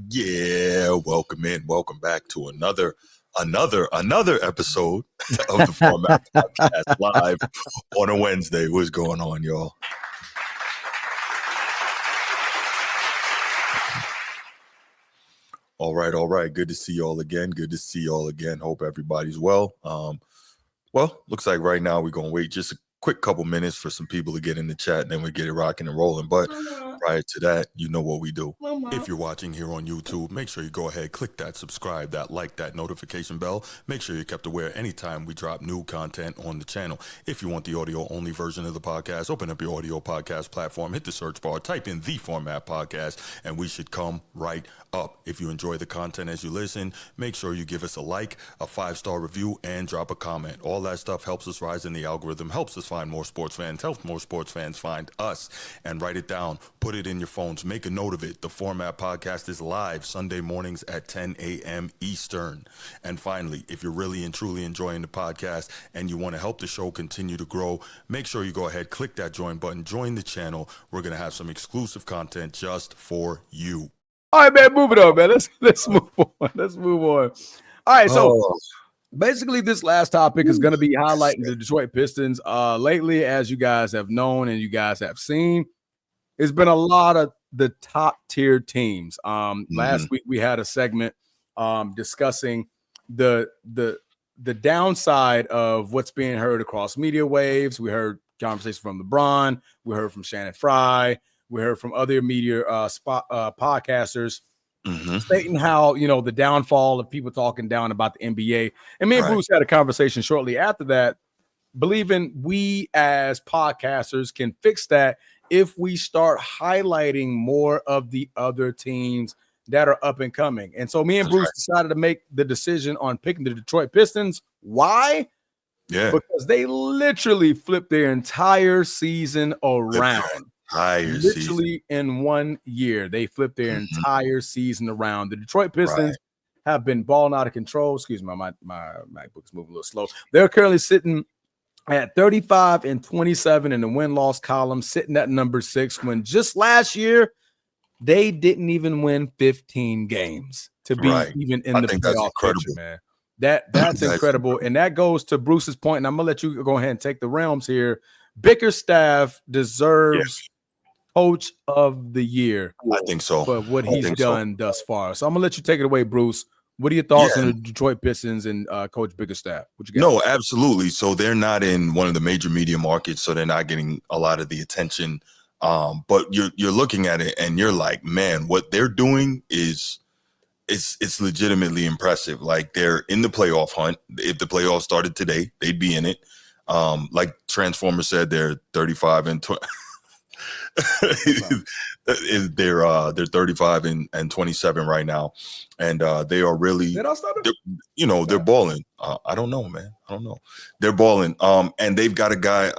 Yeah, welcome back to another episode of the Format Podcast live on a Wednesday. What's going on, y'all? All right. Good to see y'all again. Hope everybody's well. Looks like right now we're gonna wait just a quick couple minutes for some people to get in the chat, and then we get it rocking and rolling. But prior to that, you know what we do. If you're watching here on YouTube, make sure you go ahead, click that subscribe, that like, that notification bell. Make sure you're kept aware anytime we drop new content on the channel. If you want the audio only version of the podcast, open up your audio podcast platform, hit the search bar, type in The Format Podcast, and we should come right up. If you enjoy the content as you listen, make sure you give us a like, a 5-star review, and drop a comment. All that stuff helps us rise in the algorithm, helps us find more sports fans, helps more sports fans find us. And write it down, put it in your phones, make a note of it. The Format Podcast is live Sunday mornings at 10 a.m. Eastern. And finally, if you're really and truly enjoying the podcast and you want to help the show continue to grow, make sure you go ahead, click that join button, join the channel. We're going to have some exclusive content just for you. All right, man, move it on, man. Let's move on. All right, so basically this last topic is going to be highlighting the Detroit Pistons. Lately, as you guys have known and you guys have seen, it's been a lot of the top tier teams. Last week we had a segment discussing the downside of what's being heard across media waves. We heard conversation from LeBron. We heard from Shannon Fry. We heard from other media podcasters stating how, the downfall of people talking down about the NBA. And me and Bruce had a conversation shortly after that, believing we as podcasters can fix that if we start highlighting more of the other teams that are up and coming. And so me and Bruce decided to make the decision on picking the Detroit Pistons. Why? Yeah. Because they literally flipped their entire season around. Literally in 1 year, they flipped their entire season around. The Detroit Pistons have been balling out of control. Excuse me, my MacBook's moving a little slow. They're currently sitting at 35-27 in the win-loss column, sitting at number 6, when just last year they didn't even win 15 games to be even in the playoff picture, man. That's incredible. And that goes to Bruce's point, and I'm gonna let you go ahead and take the realms here. Bickerstaff deserves Coach of the Year. I think so. But what he's done thus far. So I'm gonna let you take it away, Bruce. What are your thoughts on the Detroit Pistons and Coach Bickerstaff? What you got? No, absolutely. So they're not in one of the major media markets, so they're not getting a lot of the attention. But you're looking at it and you're like, man, what they're doing is it's legitimately impressive. Like, they're in the playoff hunt. If the playoffs started today, they'd be in it. Like Transformer said, they're 35 and 20. They're 35 and 27 right now, and they are really, they're balling. I don't know, man. I don't know. They're balling. And they've got a guy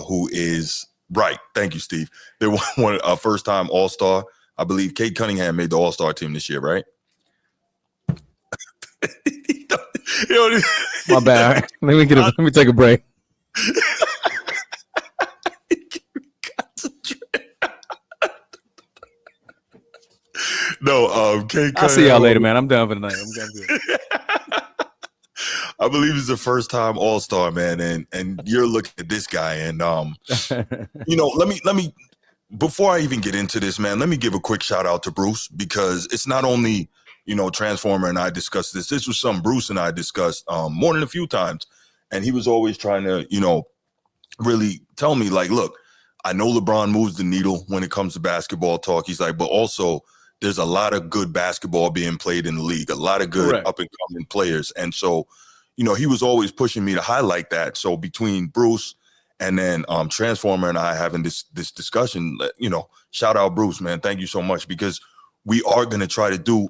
who is right. Thank you, Steve. They won a first-time All-Star. I believe Cade Cunningham made the All-Star team this year, right? My bad. Let me take a break. No, I'll see y'all later, man. I'm done for the night. I'm good. I believe he's a first-time All-Star, man, and you're looking at this guy, and let me before I even get into this, man, let me give a quick shout out to Bruce, because it's not only Transformer and I discussed this. This was something Bruce and I discussed more than a few times, and he was always trying to really tell me, like, look, I know LeBron moves the needle when it comes to basketball talk. He's like, but also there's a lot of good basketball being played in the league, a lot of good up-and-coming players. And so, he was always pushing me to highlight that. So between Bruce and then Transformer and I having this discussion, shout out Bruce, man. Thank you so much, because we are going to try to do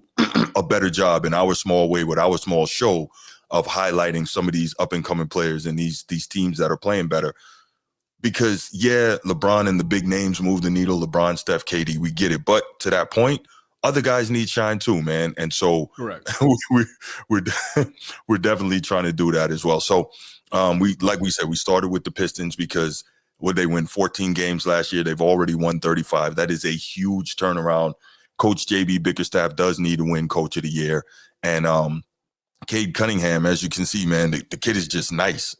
a better job in our small way with our small show of highlighting some of these up-and-coming players and these teams that are playing better. Because, LeBron and the big names move the needle. LeBron, Steph, KD, we get it. But to that point, other guys need shine too, man. And so we're definitely trying to do that as well. So we said, we started with the Pistons because they win 14 games last year. They've already won 35. That is a huge turnaround Coach JB Bickerstaff does need to win Coach of the Year. And Cade Cunningham, as you can see, man, the kid is just nice.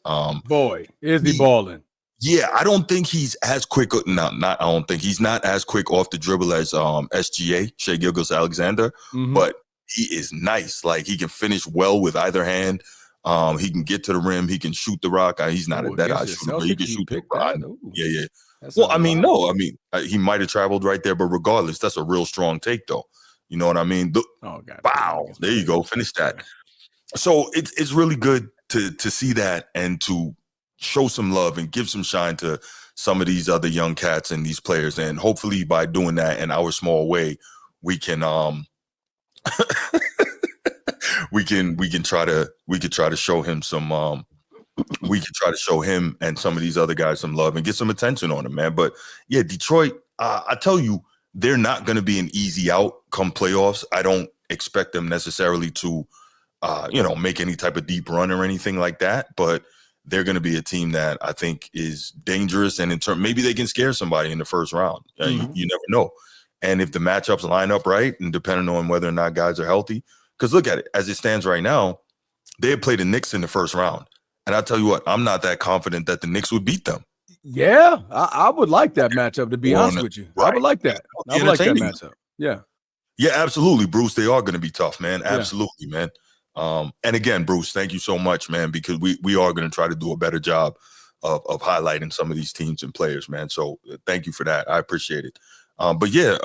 Boy, is he balling. Yeah, I don't think he's as quick. I don't think he's not as quick off the dribble as SGA, Shai Gilgeous-Alexander, but he is nice. Like, he can finish well with either hand. He can get to the rim. He can shoot the rock. He's not a dead-eye shooter, but he can shoot the rock. Yeah. Well, he might have traveled right there, but regardless, that's a real strong take, though. You know what I mean? Wow, there you go. Finish that. So it's really good to see that and to show some love and give some shine to some of these other young cats and these players. And hopefully by doing that in our small way, we can we could try to show him some we can try to show him and some of these other guys some love and get some attention on him, man. But yeah, Detroit, I tell you, they're not going to be an easy out come playoffs. I don't expect them necessarily to make any type of deep run or anything like that, but they're going to be a team that I think is dangerous, and in turn, maybe they can scare somebody in the first round. You never know. And if the matchups line up right, and depending on whether or not guys are healthy, because look at it, as it stands right now, they had played the Knicks in the first round. And I'll tell you what, I'm not that confident that the Knicks would beat them. Yeah, I would like that matchup, to be honest with you. Right. I would like that. I would like that matchup. Yeah. Yeah, absolutely, Bruce. They are going to be tough, man. Absolutely, man. And again, Bruce, thank you so much, man, because we are going to try to do a better job of highlighting some of these teams and players, man. So thank you for that. I appreciate it. But yeah,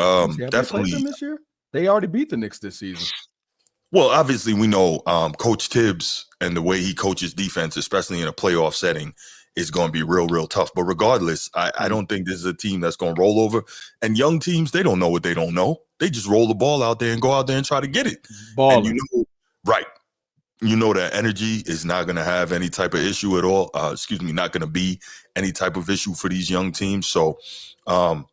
definitely. They this year? They already beat the Knicks this season. Well, obviously, we know Coach Tibbs and the way he coaches defense, especially in a playoff setting, is going to be real, real tough. But regardless, I don't think this is a team that's going to roll over. And young teams, they don't know what they don't know. They just roll the ball out there and go out there and try to get it. Balling. And right. You know that energy is not going to have any type of issue at all. Not going to be any type of issue for these young teams. So, think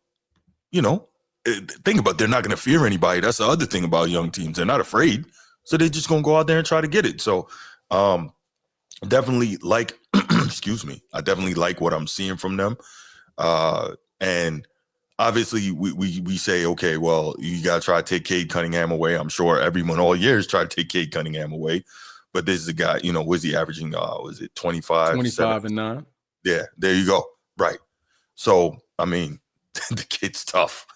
about it, they're not going to fear anybody. That's the other thing about young teams. They're not afraid. So they're just going to go out there and try to get it. So definitely like, I definitely like what I'm seeing from them. And obviously we say, okay, well, you got to try to take Cade Cunningham away. I'm sure everyone all year has tried to take Cade Cunningham away. But this is a guy, was he averaging, was it 25? 25 and 9. Yeah, there you go. Right. So, I mean, the kid's tough.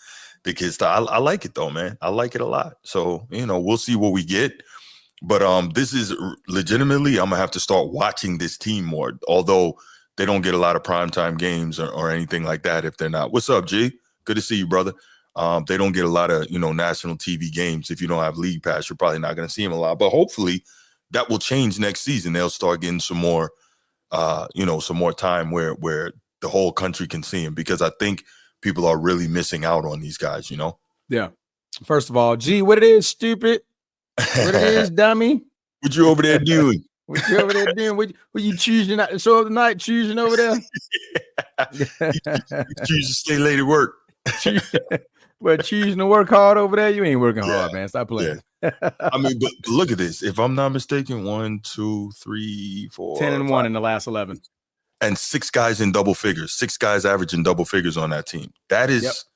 I like it though, man. I like it a lot. So, we'll see what we get. But this is legitimately, I'm gonna have to start watching this team more. Although they don't get a lot of primetime games or anything like that if they're not. What's up, G? Good to see you, brother. They don't get a lot of national TV games. If you don't have League Pass, you're probably not gonna see them a lot. But hopefully that will change next season. They'll start getting some more, some more time where the whole country can see them, because I think people are really missing out on these guys, Yeah. First of all, G, what it is, stupid? What it is, dummy? What you over there doing? What you over there doing? What you choosing not to show up tonight? Choosing over there? You choose to stay late at work. Well, choosing to work hard over there? You ain't working hard, man. Stop playing. Yeah. I mean, but look at this. If I'm not mistaken, 1, 2, 3, 4, 10 and 1 in the last 11. And 6 guys in double figures. 6 guys averaging double figures on that team. That's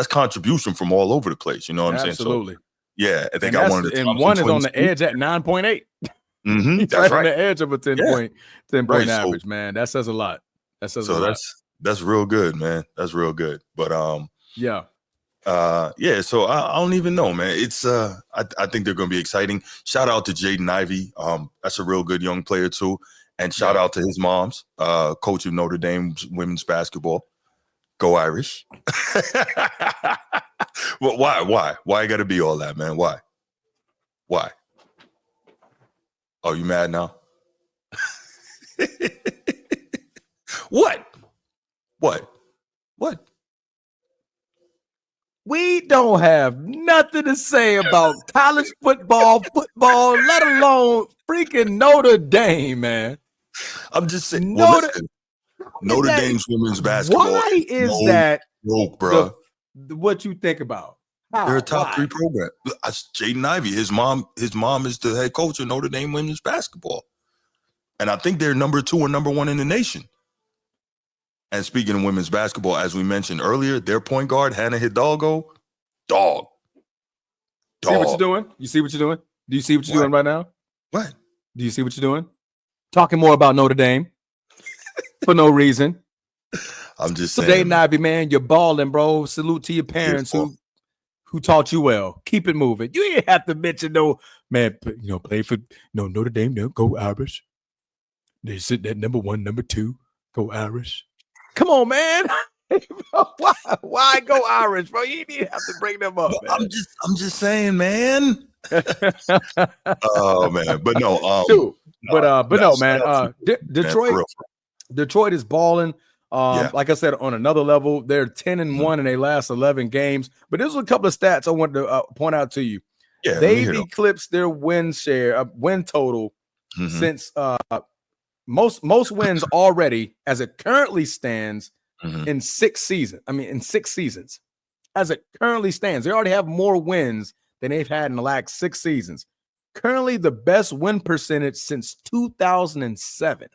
contribution from all over the place. You know what I'm saying? Absolutely. So, yeah, I think I wanted to. And one is on the edge at 9.8. He's right on the edge of a 10 point average, so, man. That says a lot. That's real good, man. That's real good. But so I don't even know, man. It's I think they're going to be exciting. Shout out to Jaden Ivey. That's a real good young player too. And shout out to his mom's coach of Notre Dame women's basketball. Go Irish. Well, why you got to be all that, man? Why? Oh, you mad now? What? We don't have nothing to say about college football, let alone freaking Notre Dame, man. I'm just saying. Notre Dame's women's basketball. Why is that broke, bro? What you think about? They're a top 3 program. Jaden Ivey, his mom is the head coach of Notre Dame women's basketball, and I think they're number 2 or number 1 in the nation. And speaking of women's basketball, as we mentioned earlier, their point guard Hannah Hidalgo, dog. See what you're doing? You see what you're doing? Do you see what you're doing right now? What? Do you see what you're doing? Talking more about Notre Dame for no reason. I'm just So saying. Jaden Ivey, man, you're balling, bro. Salute to your parents who taught you well. Keep it moving. You ain't have to mention no, man, play for Notre Dame. No, go Irish. They sit that number 1, number 2, go Irish. Come on, man. Why go Irish, bro? You didn't have to bring them up, man. I'm just saying, man. Oh man, but no, dude. But no, man. Detroit is balling. Like I said, on another level, they're 10-1 in their last 11 games. But there's a couple of stats I wanted to point out to you. Yeah, they've eclipsed their win total since most wins already, as it currently stands, in 6 seasons. In 6 seasons, as it currently stands, they already have more wins than they've had in the last 6 seasons. Currently, the best win percentage since 2007.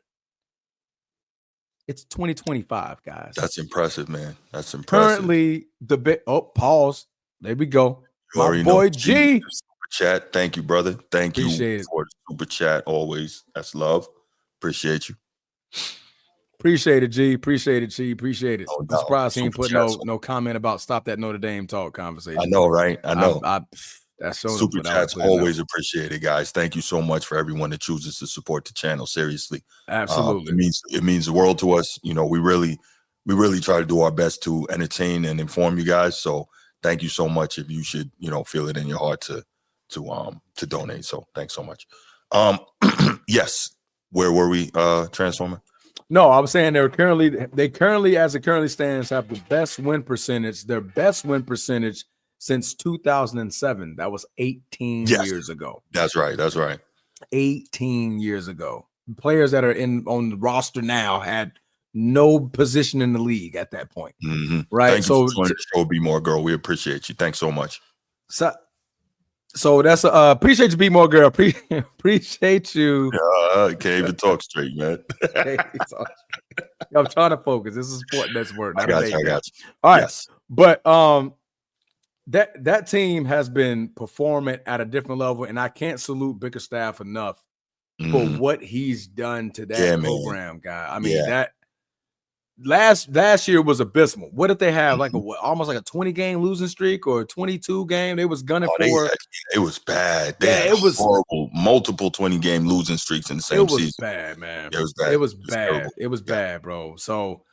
It's 2025, guys. That's impressive, man. That's impressive. Currently, pause. There we go. My boy G. Super chat. Thank you, brother. Thank you for the super chat. Always. That's love. Appreciate you. Appreciate it, G. Appreciate it, G. Appreciate it. Oh, I'm surprised he ain't put no comment about stop that Notre Dame talk conversation. I know, right? I know. That's so super chats always appreciated, guys. Thank you so much for everyone that chooses to support the channel. Seriously, absolutely. It means the world to us. We really try to do our best to entertain and inform you guys. So thank you so much. If you should, feel it in your heart to donate. So thanks so much. Yes. Where were we, Transformer? No, I was saying they currently, as it currently stands, have the best win percentage. Their best win percentage since 2007. That was 18 years ago. That's right. 18 years ago. Players that are on the roster now had no position in the league at that point. Right. Thank you for joining the show, Be More Girl. We appreciate you. Thanks so much. So that's appreciate you, Be More Girl. Appreciate you. Can't even talk straight, man. I'm trying to focus. This is sport that's word. I got you. All right. Yes. But that team has been performing at a different level, and I can't salute Bickerstaff enough for what he's done to that program, guy. That last year was abysmal. What did they have? Almost like a 20-game losing streak or a 22 game? They was gunning for. It was bad. It was horrible. Multiple 20-game losing streaks in the same season. It was bad, man. It was bad. It was bad. It was bad, bro. So,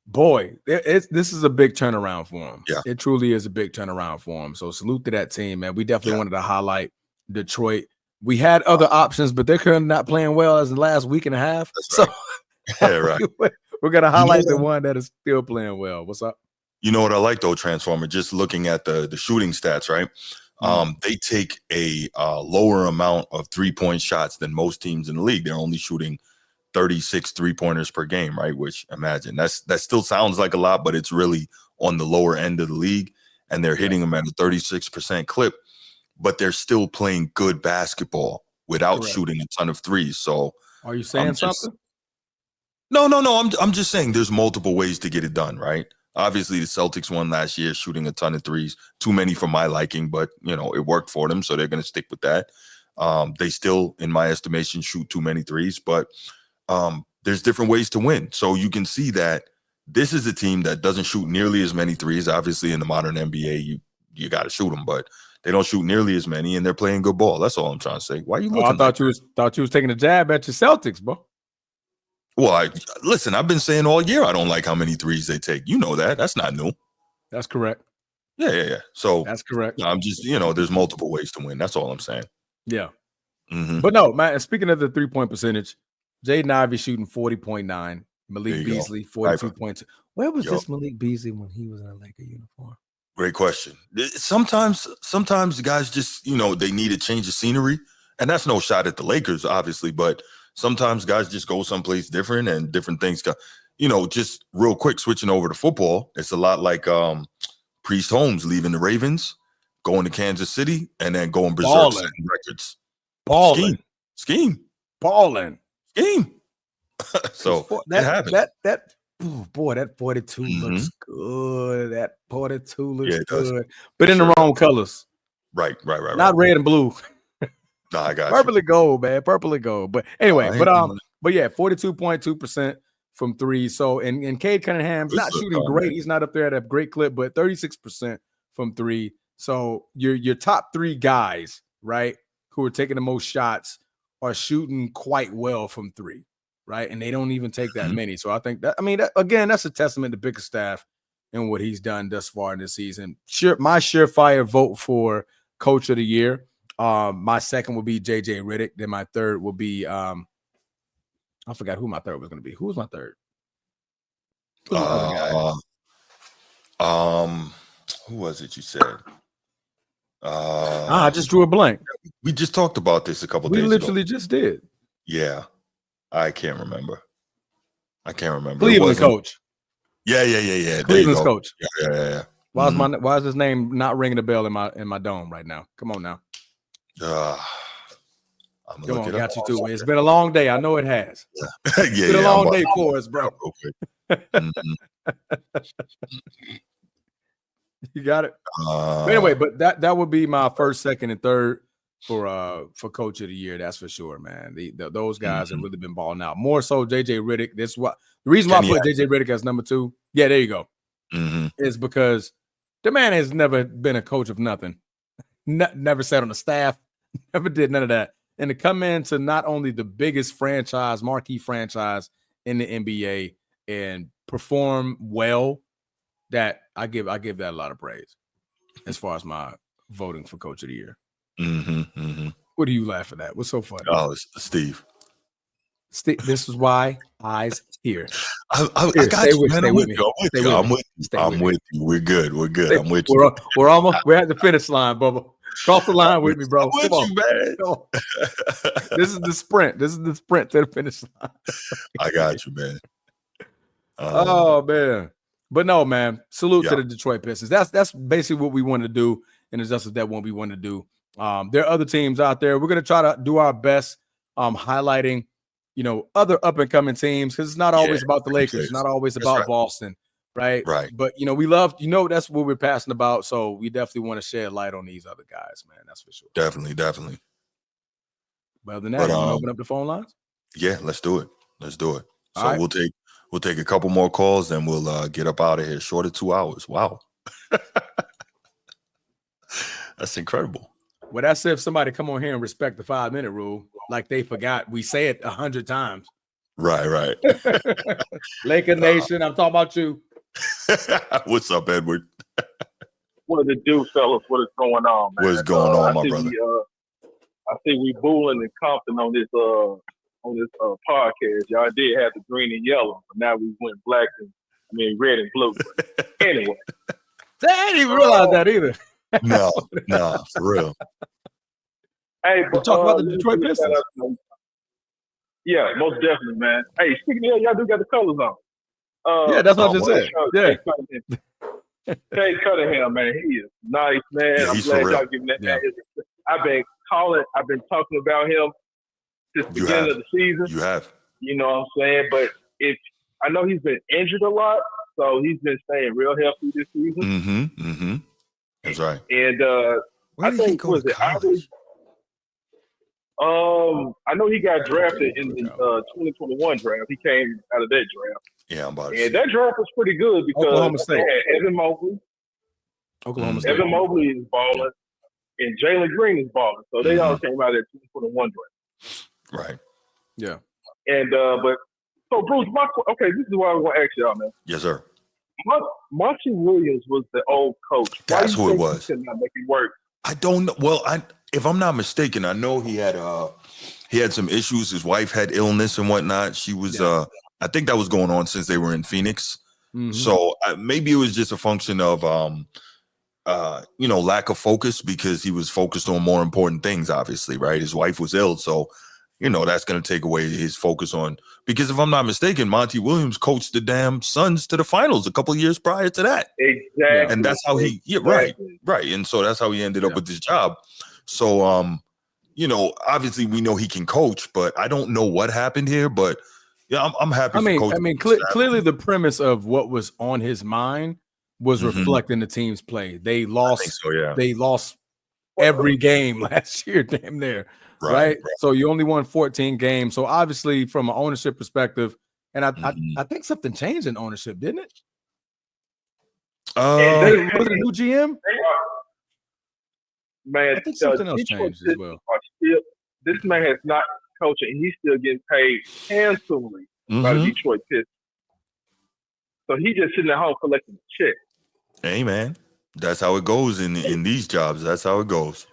boy, this is a big turnaround for him. Yeah. It truly is a big turnaround for him. So salute to that team, man. We definitely wanted to highlight Detroit. We had other options, but they're currently not playing well as the last week and a half. That's right. So we're going to highlight the one that is still playing well. What's up? You know what I like, though, Transformer? Just looking at the shooting stats, right? They take a lower amount of three-point shots than most teams in the league. They're only shooting 36 three-pointers per game, right? Which, imagine, that still sounds like a lot, but it's really on the lower end of the league, and they're hitting them at a 36% clip, but they're still playing good basketball without shooting a ton of threes. So are you saying something? No. I'm just saying there's multiple ways to get it done, right? Obviously, the Celtics won last year shooting a ton of threes, too many for my liking, but, it worked for them, so they're going to stick with that. They still, in my estimation, shoot too many threes, but there's different ways to win. So you can see that this is a team that doesn't shoot nearly as many threes. Obviously, in the modern NBA, you got to shoot them, but they don't shoot nearly as many, and they're playing good ball. That's all I'm trying to say. Why are you looking? I thought you was taking a jab at your Celtics, bro. Well, listen, I've been saying all year I don't like how many threes they take. You know that. That's not new. That's correct. Yeah. So that's correct. I'm just, there's multiple ways to win. That's all I'm saying. Yeah. But no, man, speaking of the three-point percentage, Jaden Ivey shooting 40.9. Malik Beasley, 42.2. Where was this Malik Beasley when he was in a Laker uniform? Great question. Sometimes guys just, they need a change of scenery. And that's no shot at the Lakers, obviously, but sometimes guys just go someplace different and different things. Just real quick, switching over to football, it's a lot like Priest Holmes leaving the Ravens, going to Kansas City, and then going berserk setting records. Scheme. Balling. Scheme. So that happens. That 42 looks good. That 42 looks good. But in the wrong colors. Right. Not red and blue. No, I got Purple and gold, man. Purple and gold. But anyway, but yeah, 42.2% from three. So and Cade Cunningham's not shooting great. He's not up there at a great clip, but 36% from three. So your top three guys, right, who are taking the most shots are shooting quite well from three, right? And they don't even take that many. So I think again, that's a testament to Bickerstaff and what he's done thus far in this season. My surefire vote for Coach of the Year. My second would be JJ Redick. Then my third will be I forgot who my third was going to be. Who was my third? Who's my other guy? Who was it you said? I just drew a blank. We just talked about this a couple days ago. We literally just did. Yeah. I can't remember. Cleveland coach. Yeah. Cleveland's coach. Yeah. Why is his name not ringing a bell in my dome right now? Come on now. Come on, got you too. It's been a long day. I know it has. It's been a long day for us, bro. You got it. Anyway, but that would be my first, second, and third for Coach of the Year. That's for sure, man. Those guys have really been balling out. More so, JJ Redick. The reason why I put JJ Redick as number two. Yeah, there you go. Is because the man has never been a coach of nothing. Never sat on the staff. Never did none of that. And to come into not only the biggest marquee franchise in the NBA and perform well, that I give that a lot of praise as far as my voting for Coach of the Year. What are you laughing at? What's so funny? Oh, it's Steve. This is why eyes here. I got you, man. I'm with you. We're good. I'm with you. We're at the finish line, Bubba. Cross the line with me, bro. Come on, man. This is the sprint. This is the sprint to the finish line. I got you, man. Oh man. But no, man. Salute to the Detroit Pistons. That's basically what we want to do, and it's just that what we want to do. There are other teams out there. We're gonna try to do our best highlighting, other up and coming teams, because it's not always about the Lakers. It's not always about Boston. Right. But we love, that's what we're passionate about. So we definitely want to shed light on these other guys, man. That's for sure. Definitely. But other than that, you want to open up the phone lines? Yeah, let's do it. So right. we'll take a couple more calls, and we'll get up out of here. Short of 2 hours. Wow. That's incredible. Well, that's if somebody come on here and respect the 5-minute rule, like they forgot. We say it 100 times. Right. Laker Nation, I'm talking about you. What's up, Edward? What to do, fellas? What is going on, man? What's going on, my brother? I see we booling and Compton on this podcast. Y'all did have the green and yellow, but now we went red and blue. But anyway, they ain't even realize that either. No, for real. Hey, but talk about the Detroit Pistons. Yeah, most definitely, man. Hey, speaking of, y'all do got the colors on. Yeah, that's what I just said. Cade Cunningham, man, he is nice, man. Yeah, I'm glad y'all giving that man. I've been talking about him since the beginning of the season. You have. You know what I'm saying? But I know he's been injured a lot, so he's been staying real healthy this season. That's right. And I think I know he got drafted in the 2021 draft. He came out of that draft. Yeah, I'm about to say. That draft was pretty good because Oklahoma State. Evan Mobley. Oklahoma State. Evan Mobley is balling, and Jalen Green is balling. So they all came out of that 2021 draft. Right. Yeah. And but so Bruce, this is what I want to ask y'all, man. Yes, sir. Monty Williams was the old coach. That's who it was. He could not make it work. I don't know. Well, if I'm not mistaken, I know he had some issues. His wife had illness and whatnot. She was I think that was going on since they were in Phoenix. So maybe it was just a function of lack of focus, because he was focused on more important things, obviously, right? His wife was ill, so that's going to take away his focus on, because if I'm not mistaken, Monty Williams coached the damn Suns to the finals a couple of years prior to that. Exactly. And that's how right. And so that's how he ended up with this job. So, obviously we know he can coach, but I don't know what happened here, but I'm happy. Clearly the premise of what was on his mind was reflecting the team's play. They lost. I think so, yeah. They lost every game last year, damn near. Right? So you only won 14 games. So obviously, from an ownership perspective, and I think something changed in ownership, didn't it? Was it a new GM? Man, I think something else changed as well. This man has not coached, and he's still getting paid handsomely by the Detroit Pistons. So he just sitting at home collecting the check. Hey, man, that's how it goes in these jobs. That's how it goes.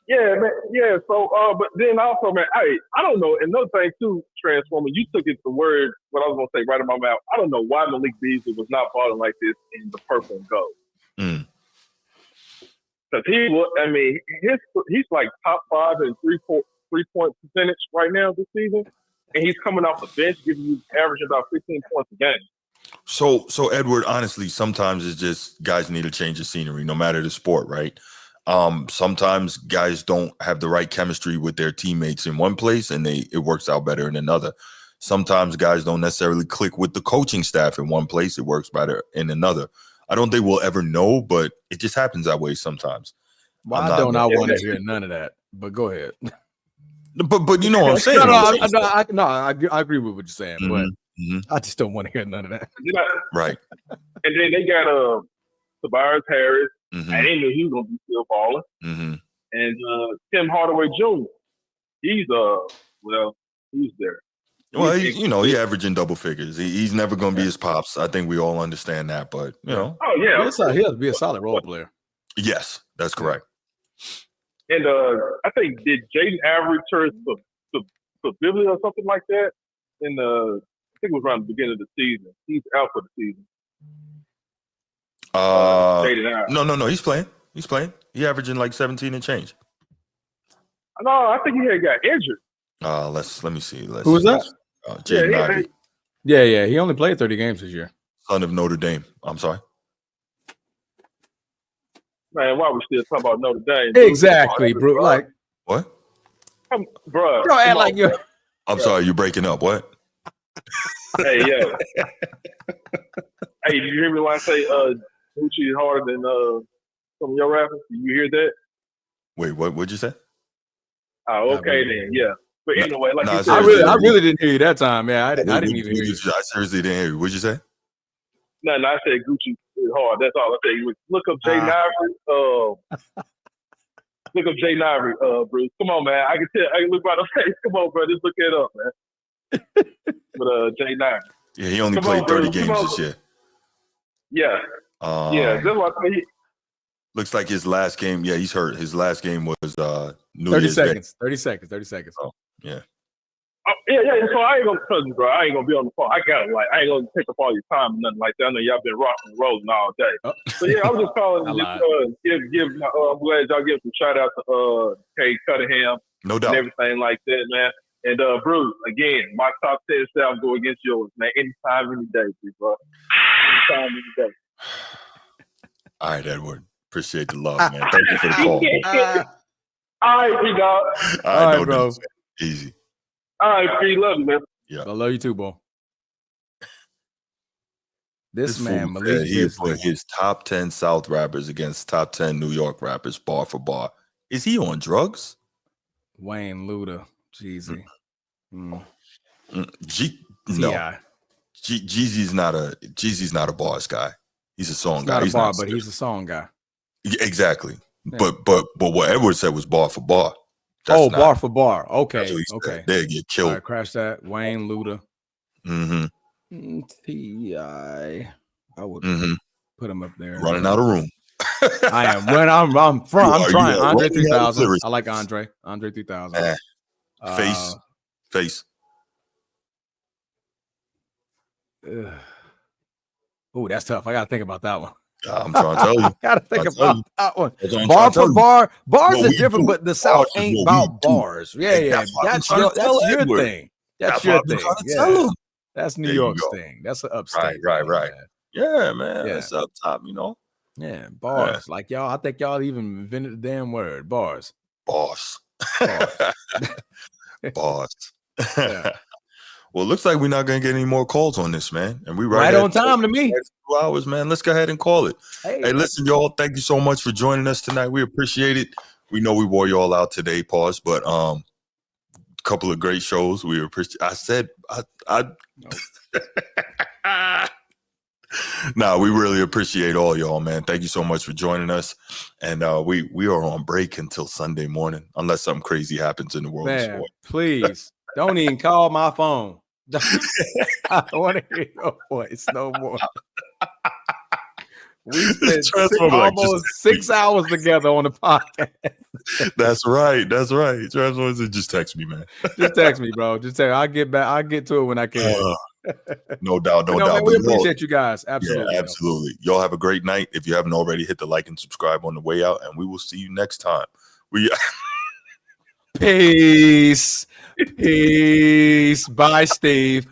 Yeah, man. Yeah. So, but then also, man, I don't know. Another thing too, Transformer, you took it the word what I was gonna say right in my mouth. I don't know why Malik Beasley was not balling like this in the purple and gold. Because he's like top 5 in 3-point percentage right now this season, and he's coming off the bench, giving you averaging about 15 points a game. So Edward, honestly, sometimes it's just guys need to change the scenery, no matter the sport, right? Sometimes guys don't have the right chemistry with their teammates in one place, and it works out better in another. Sometimes guys don't necessarily click with the coaching staff in one place; it works better in another. I don't think we'll ever know, but it just happens that way sometimes. Well, I want to hear none of that. But go ahead. But you know what I'm saying? I agree with what you're saying, but I just don't want to hear none of that. Right. And then they got Tobias Harris. I didn't know he was gonna be still balling. And Tim Hardaway Jr. He's there. Well, he's averaging double figures. He's never going to be his pops. I think we all understand that, but Oh yeah, he'll be a solid role player. Yes, that's correct. And I think did Jaden Avery turn to Biblia or something like that? I think it was around the beginning of the season. He's out for the season. No. He's playing. He's averaging like 17 and change. No, I think he had got injured. Let me see. Who was that? Jaden Ivey. Yeah. He only played 30 games this year. Son of Notre Dame. I'm sorry. Man, why we still talking about Notre Dame? Exactly, bro. Like what? Bro, act like you. I'm sorry, you're breaking up. What? Hey, yo. Hey, did you hear me when I say Gucci is harder than some of your rappers? Did you hear that? Wait, what'd you say? Oh, okay then, yeah. But anyway, like you said, I really didn't hear you that time. Yeah, I didn't even hear you. I seriously didn't hear you. What'd you say? No, I said Gucci is hard. That's all I tell you. Look up Jay Ivory. Look up Jay Ivory, Bruce. Come on, man. I can tell. I can look by the face. Come on, bro. Just look it up, man. But Jay Ivory. Yeah, he only played 30 games this year. Yeah. Yeah. That's what I say. Looks like his last game. Yeah, he's hurt. His last game was New 30 Year's seconds. Day. 30 seconds. Oh, yeah. Yeah. So I ain't gonna trust you, bro. I ain't gonna be on the phone. I ain't gonna take up all your time or nothing like that. I know y'all been rocking and rolling all day. So yeah, I'm just calling. Give my. I'm glad y'all give some shout out to Cade Cunningham. No doubt. And everything like that, man. And Bruce, again, my top 10 self go against yours, man. Anytime, any day, bro. Anytime, any day. All right, Edward. Appreciate the love, man. Thank you for the call. All right, big dog. All right, bro. Easy. All right, P. Love you, man. Yeah. I love you too, boy. This man, Malik, he put his top 10 South rappers against top 10 New York rappers, bar for bar. Is he on drugs? Wayne, Luda, Jeezy. No. Jeezy's not a bars guy. He's a song guy. He's not a bar, but he's a song guy. Yeah, exactly. Yeah. But what Edward said was bar for bar. Bar for bar. Okay. Okay. They get killed. All right, crash that. Wayne, Luda. T.I. I would put him up there. Running out of room. I am. I'm trying. Andre 3000. I like Andre. Andre 3000. Face. Oh, that's tough. I gotta think about that one. I'm trying to tell you. I gotta think about that one. Bar for bar. Bars are different, but the South ain't about bars. Yeah. That's your thing. That's your thing. Yeah. That's New York's thing. That's an upstate. Right. Yeah, man. It's up top, you know. Yeah, bars. Like y'all, I think y'all even invented the damn word. Bars. Boss. Yeah. Well, it looks like we're not going to get any more calls on this, man. And we right on time to me. 2 hours, man. Let's go ahead and call it. Hey, listen, y'all. Thank you so much for joining us tonight. We appreciate it. We know we wore you all out today, pause, but a couple of great shows. We appreciate. I said, Nah, we really appreciate all y'all, man. Thank you so much for joining us. And we are on break until Sunday morning, unless something crazy happens in the world of sport. Please don't even call my phone. I don't want to hear your voice no more. We spent almost 6 hours together on the podcast. That's right. Transformers, just text me, man. Just text me, bro. Just text. I'll get back. I'll get to it when I can. No doubt. Man, we appreciate you guys. Absolutely. Yeah, absolutely. Y'all have a great night. If you haven't already, hit the like and subscribe on the way out, and we will see you next time. Peace. Bye, Steve.